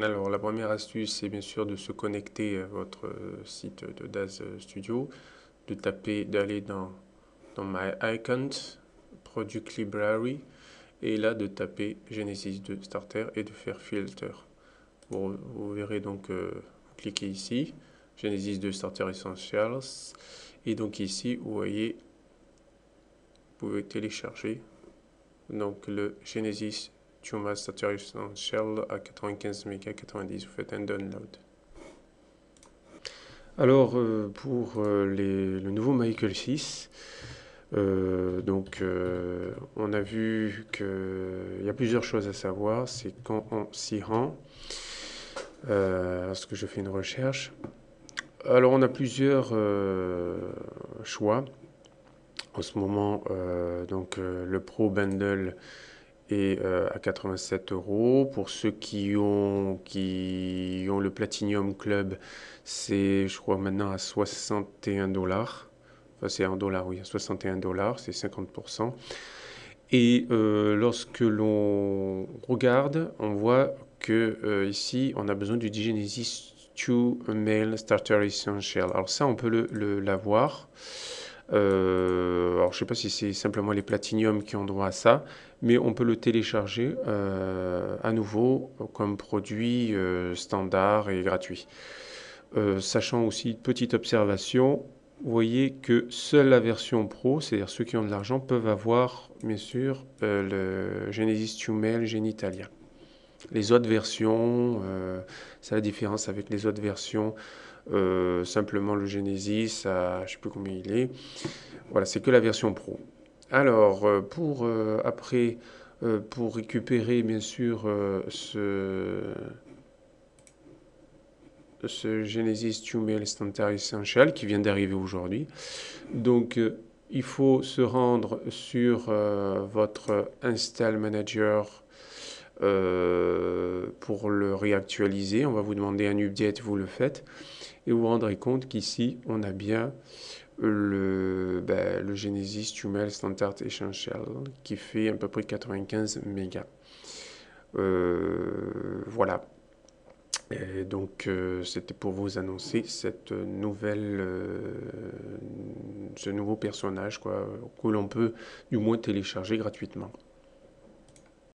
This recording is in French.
Alors, la première astuce, c'est bien sûr de se connecter à votre site de DAZ Studio, de taper, d'aller dans My Icons, Product Library, et là de taper Genesis 2 Starter et de faire Filter. Vous verrez donc, vous cliquez ici, Genesis 2 Starter Essentials, et donc ici, vous voyez, vous pouvez télécharger donc le Genesis Tuma Starter Essential à 95 mégas 90, vous faites un download. Alors, pour le nouveau Michael 6, on a vu qu'il y a plusieurs choses à savoir. C'est quand on s'y rend, lorsque je fais une recherche. Alors, on a plusieurs choix. En ce moment, le Pro Bundle est à 87 euros. Pour ceux qui ont le Platinum Club, c'est, je crois, maintenant à 61 dollars. Enfin, c'est en dollars, oui, à 61 dollars, c'est 50%. Et lorsque l'on regarde, on voit que ici, on a besoin du Genesis 2 Mail Starter Essential. Alors ça, on peut l'avoir. Alors je ne sais pas si c'est simplement les Platinum qui ont droit à ça, mais on peut le télécharger à nouveau comme produit standard et gratuit. Sachant aussi, petite observation, vous voyez que seule la version Pro, c'est-à-dire ceux qui ont de l'argent, peuvent avoir, bien sûr, le Genesis Tumel Genitalia. Les autres versions, c'est la différence avec les autres versions. Simplement le Genesis, je ne sais plus combien il est. Voilà, c'est que la version Pro. Alors, pour récupérer, bien sûr, ce Genesis Tumel Standard Essential qui vient d'arriver aujourd'hui. Donc, il faut se rendre sur votre Install Manager pour le réactualiser. On va vous demander un update, vous le faites. Et vous vous rendrez compte qu'ici, on a bien le Genesis Tumel Standard Essential qui fait à peu près 95 mégas. Voilà. Et donc, c'était pour vous annoncer ce nouveau personnage quoi, que l'on peut du moins télécharger gratuitement.